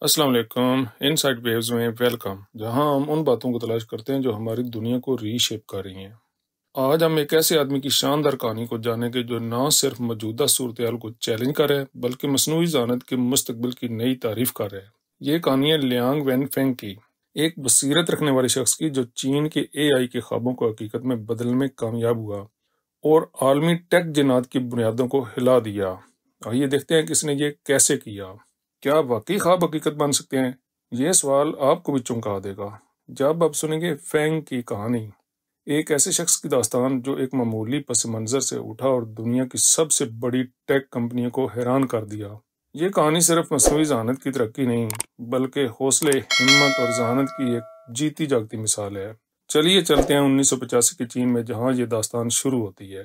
السلام علیکم، in sight views میں ویلکم، جہاں ہم ان باتوں کو تلاش کرتے ہیں جو ہماری دنیا کو ری شیپ کر رہی ہیں۔ آج ہم ایک ایسے آدمی کی شاندار کہانی کو جانیں گے جو نہ صرف موجودہ صورتحال کو چیلنج کر رہا ہے بلکہ مصنوعی ذہانت کے مستقبل کی نئی تعریف کر رہا ہے۔ یہ کہانی ہے لیانگ وین فینگ کی، ایک بصیرت رکھنے والے شخص کی جو چین کے AI کے خوابوں کو حقیقت میں بدلنے میں کامیاب ہوا اور عالمی ٹیک جنات کی بنیادوں کو ہلا دیا۔ آئیے دیکھتے ہیں کہ اس نے یہ کیسے کیا۔ کیا واقعی خواب حقیقت بن سکتے ہیں؟ یہ سوال آپ کو بھی چونکا دے گا جب آپ سنیں گے فینگ کی کہانی، ایک ایسے شخص کی داستان جو ایک معمولی پس منظر سے اٹھا اور دنیا کی سب سے بڑی ٹیک کمپنیوں کو حیران کر دیا۔ یہ کہانی صرف مصنوعی ذہانت کی ترقی نہیں بلکہ حوصلے، ہمت اور ذہانت کی ایک جیتی جاگتی مثال ہے۔ چلیے چلتے ہیں 1985 کے چین میں، جہاں یہ داستان شروع ہوتی ہے۔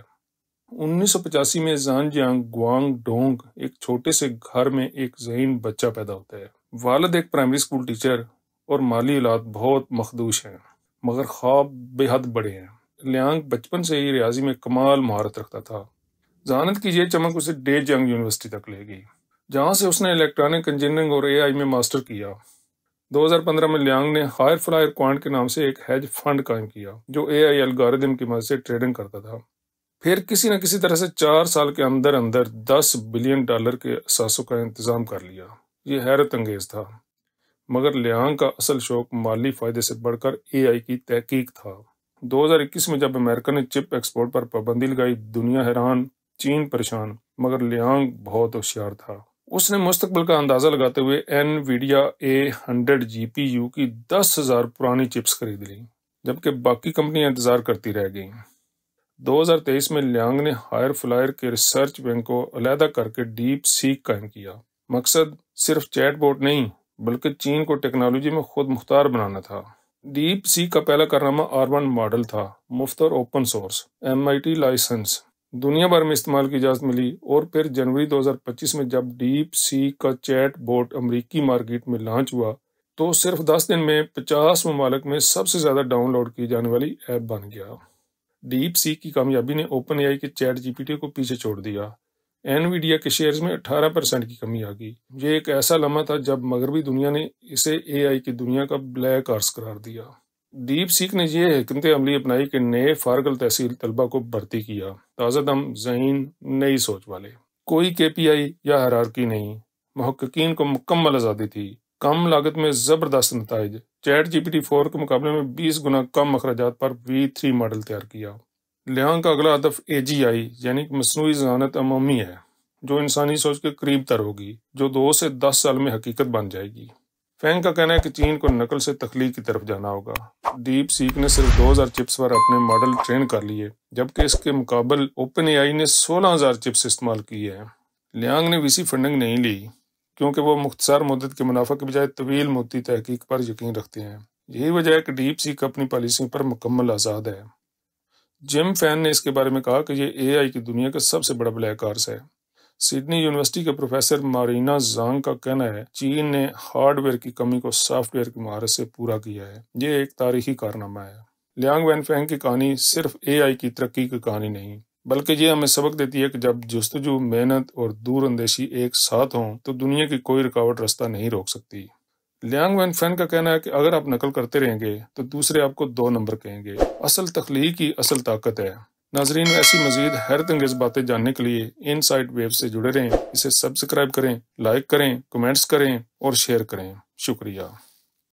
1985 میں زانجیانگ گوانگ ڈونگ ایک چھوٹے سے گھر میں ایک ذہین بچہ پیدا ہوتا ہے۔ والد ایک پرائمری اسکول ٹیچر اور مالی حالات بہت مخدوش ہیں، مگر خواب بے حد بڑے ہیں۔ لیانگ بچپن سے ہی ریاضی میں کمال مہارت رکھتا تھا۔ ذہانت کی یہ چمک اسے ڈے جنگ یونیورسٹی تک لے گئی، جہاں سے اس نے الیکٹرانک انجینئرنگ اور AI میں ماسٹر کیا۔ 2015 میں لیانگ نے ہائر فلائر کوانٹ کے نام سے ایک ہیج فنڈ قائم کیا جو AI الگورتھم کی مدد سے ٹریڈنگ کرتا تھا۔ پھر کسی نہ کسی طرح سے 4 سال کے اندر $10 بلین کے اثاثوں کا انتظام کر لیا۔ یہ حیرت انگیز تھا، مگر لیانگ کا اصل شوق مالی فائدے سے بڑھ کر AI کی تحقیق تھا۔ 2021 میں جب امریکہ نے چپ ایکسپورٹ پر پابندی لگائی، دنیا حیران، چین پریشان، مگر لیانگ بہت ہوشیار تھا۔ اس نے مستقبل کا اندازہ لگاتے ہوئے NVIDIA A100 GPU کی 10,000 پرانی چپس خرید لیں، جبکہ باقی کمپنیاں انتظار کرتی رہ گئیں۔ 2023 میں لیانگ نے ہائر فلائر کے ریسرچ ونگ کو علیحدہ کر کے ڈیپ سیک قائم کیا۔ مقصد صرف چیٹ بوٹ نہیں بلکہ چین کو ٹیکنالوجی میں خود مختار بنانا تھا۔ ڈیپ سیک کا پہلا کارنامہ R1 ماڈل تھا، مفت اور اوپن سورس، MIT لائسنس، دنیا بھر میں استعمال کی اجازت ملی۔ اور پھر جنوری 2025 میں جب ڈیپ سیک کا چیٹ بوٹ امریکی مارکیٹ میں لانچ ہوا تو صرف 10 دن میں 50 ممالک میں سب سے زیادہ ڈاؤن لوڈ کی جانے والی ایپ بن گیا۔ ڈیپ سیک کی کامیابی نے اوپن AI کے چیٹ GPT کو پیچھے چھوڑ دیا۔ NVIDIA کے شیئرز میں 18% کی کمی آ گئی۔ یہ ایک ایسا لمحہ تھا جب مغربی دنیا نے اسے AI کی دنیا کا بلیک ہارس قرار دیا۔ ڈیپ سیک نے یہ حکمت عملی اپنائی کہ نئے فارغ التحصیل طلبہ کو بھرتی کیا، تازہ دم، ذہین، نئی سوچ والے۔ کوئی KPI یا ہیرارکی نہیں، محققین کو مکمل آزادی تھی، کم لاگت میں زبردست نتائج۔ چیٹ GPT 4 کے مقابلے میں 20 گنا کم اخراجات پر V3 ماڈل تیار کیا۔ لیانگ کا اگلا ہدف AGI یعنی کہ مصنوعی ذہانت عمومی ہے، جو انسانی سوچ کے قریب تر ہوگی، جو 2 سے 10 سال میں حقیقت بن جائے گی۔ فینگ کا کہنا ہے کہ چین کو نقل سے تخلیق کی طرف جانا ہوگا۔ ڈیپ سیک نے صرف 2000 چپس پر اپنے ماڈل ٹرین کر لیے، جبکہ اس کے مقابل اوپن AI نے 16000 چپس استعمال کی ہے۔ لیانگ نے VC فنڈنگ نہیں لی کیونکہ وہ مختصر مدت کے منافع کے بجائے طویل مدتی تحقیق پر یقین رکھتے ہیں۔ یہی وجہ ہے کہ ڈیپ سیک اپنی پالیسیوں پر مکمل آزاد ہے۔ جم فین نے اس کے بارے میں کہا کہ یہ AI کی دنیا کا سب سے بڑا بلیک ہارس ہے۔ سڈنی یونیورسٹی کے پروفیسر مارینا زانگ کا کہنا ہے چین نے ہارڈ ویئر کی کمی کو سافٹ ویئر کی مہارت سے پورا کیا ہے۔ یہ ایک تاریخی کارنامہ ہے۔ لیانگ وین فینگ کی کہانی صرف AI کی ترقی کی کہانی نہیں بلکہ یہ ہمیں سبق دیتی ہے کہ جب جستجو، محنت اور دور اندیشی ایک ساتھ ہوں تو دنیا کی کوئی رکاوٹ راستہ نہیں روک سکتی۔ لیانگ وین فین کا کہنا ہے کہ اگر آپ نقل کرتے رہیں گے تو دوسرے آپ کو 2 نمبر کہیں گے۔ اصل تخلیق ہی اصل طاقت ہے۔ ناظرین، ایسی مزید حیرت انگیز باتیں جاننے کے لیے ان سائٹ ویو سے جڑے رہیں، اسے سبسکرائب کریں، لائک کریں، کمنٹس کریں اور شیئر کریں۔ شکریہ۔